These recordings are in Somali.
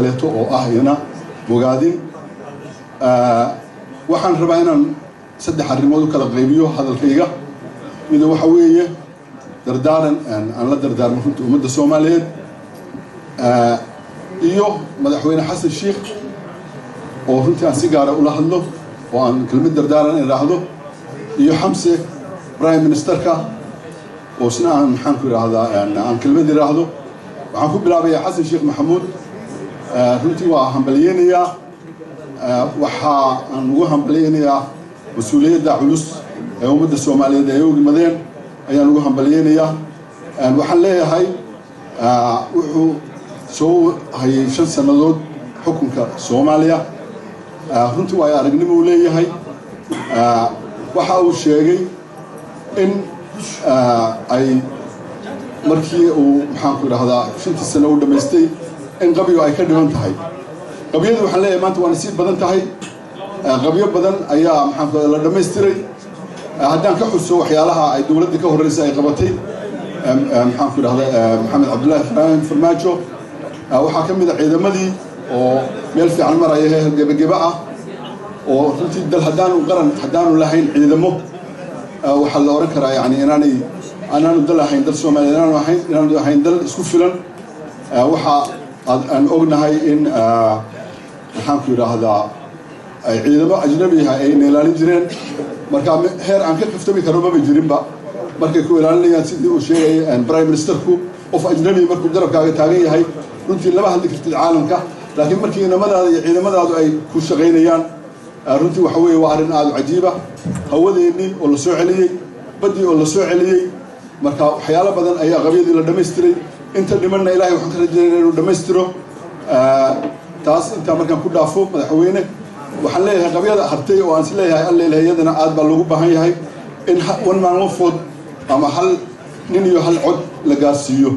هنا مقادين waxaan rabaa inaan saddex arrimood kala qaybiyo hadalkayga mid waxa weeye dardaaran aan la dardaarmo runtii ummadda Soomaaliyeed iyo madaxweyne Xasan Sheekh oo runtii aan si gaar ah ula hadlo oo aan kelmad dardaaran iraahdo iyo Xamse Prime Ministerka oo isna aan maxaan ku iraahdaa aan kelmad iraahdo waxaan ku bilaabayaa Xasan Sheekh Maxamuud runtii waa hambalyeynaya waxa aan ugu hambalyeynaya mas'uuliyadda culus ee ummadda Soomaaliyeed ay ugu madeen ayaan ugu hambalyeynaya waxaan leeyahay wuxuu soo hayay 5 sanadood xukunka Soomaaliya runtii waa aragnimo uu leeyahay waxa uu sheegay in ay markii uu maxaan ku iraahdaa 5 sano u dhameystay in qabiyo ay ka dhiman tahay qabiyadu waxaan leeyahay maanta waa nasiib badan tahay qabiyo badan ayaa maxaan la dhameystiray haddaan ka xuso waxyaalaha ay dawladda ka horeysay ay qabatay maxaan ku iraahdaa Maxamed Cabdullaahi Farmaajo waxaa ka mid ah ciidamadii oo meel fiican maraya gabagaba ah oo runtii dal haddaanu lahayn ciidamo waxa la oran karaa yani inaanu dal ahayn dal Soomaaliyeed inaanu ahayn dal isku filan waxa aan ognahay in waxaan ku iraahdaa ay ciidamo ajnabi ah ay ilaalin jireen marka heer aan ka kaftami karo ma jirinba markay ku ilaalinayaan sidii uu sheegay Prime Ministerku of ajnabi markuu garabkaaga taagan yahay runtii laba hadli kartid caalamka laakiin markii inamadaada iyo ciidamadaadu ay ku shaqeynayaan runtii waxa weeye waa arrin aad u cajiib ah hawadeennii oo la soo celiyay badii oo la soo celiyay marka waxyaalo badan ayaa qabiyadii la dhameystiray inta dhimanna ilaahay waxaan ka rajaynayaa inuu dhameystiro taas inta markaan ku dhaafo madaxweyne waxaan leeyahay qabiyada hartay oo aan is leeyahay alla ilaahayadana aad baa loogu baahan yahay in one man one vote ama hal nin iyo hal cod la gaarsiiyo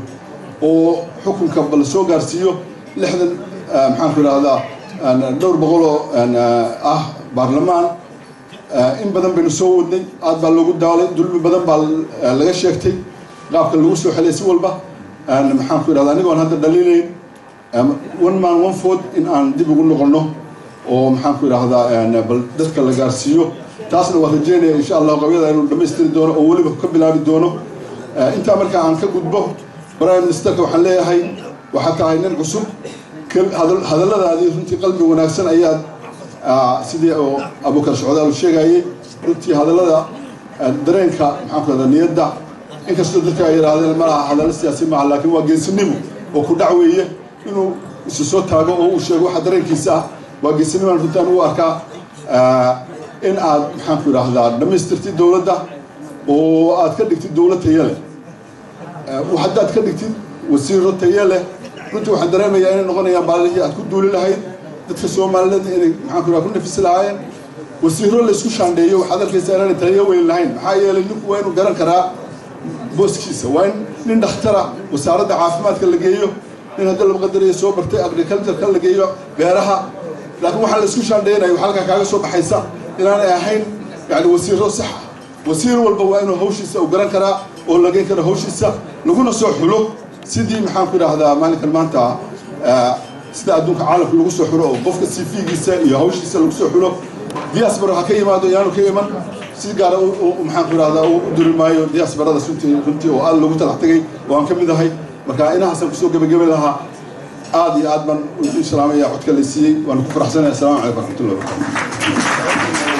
oo xukunka bal soo gaarsiiyo 60 maxaan ku iraahdaa dhowr boqol oo ah baarlamaan in badan baynu soo wadnay aad baa loogu daalay dulmi badan baa laga sheegtay qaabka lagu soo xalay si walba maxaan ku iraahdaa anigoon hadda dhaliilayn one man one vote in aan dib ugu noqono oo maxaan ku iraahdaa bal dadka la gaarsiiyo taasna waa rajeynaya insha Allah qabiyada inuu dhameystiri doono oo waliba ka bilaabi doono inta marka aan ka gudbo Prime Ministerka waxaan leeyahay waxa tahay nin cusub hadalladaadii runtii qalbi wanaagsan ayaa sidii oo Abu Bakar Socdaal sheegayay runtii hadallada dareenka maxaan ku iraahdaa niyadda inkastoo dadka ay yiraahdeen ma laha hadallo siyaasi ma laakiin waa geesinimo oo ku dhacweeye inuu isu soo taago oo uu sheego waxa dareenkiisa ah waa geesinimo runtaan u arkaa in aad maxaan ku iraahdaa dhameystirtid dawladda oo aad ka dhigtid dawlad tayo leh waxaad ka dhigtid wasiiro tayo leh runtii waxaan dareemayaa inay noqonayaan baalihii aad ku duuli lahayd dadka Soomaaliyeed inay maxaan ku iraahdaa ku nafis lahaayeen wasiiro la isku shaandheeyo waxaad arkaysaa inay tayo weyn lahayn maxaa yeelay ninku waa inuu garan karaa booskiisa waa in nin dhakhtara wasaaradda caafimaadka la geeyo nin hadda la qadariyo soo bartay agriculture la geeyo beeraha laakiin waxa la isku shaandheeynaayo waxa halka kaaga soo baxaysa inaanay ahayn yani wasiiro sax wasiir walba waa inuu hawshiisa u garan karaa oo la geyn karo hawshiisa laguna soo xulo sidii maxaan ku iraahdaa maalinkan maanta sida adduunka caalamka lagu soo xulo oo qofka CV-giisa iyo hawshiisa lagu soo xulo diaspora ha ka yimaado yaanu ka iman si gaar ah maxaan ku iraahdaa u duri maayo diasporada runtii oo aad lagu talax tagay oo aan ka mid ahay marka inahaasan kusoo gabagabay lahaa aad iyo aad baan u salaamaya codka la siiyey waan ku faraxsanahay assalaamu calaykum waraxmatullahi wabarakaatuh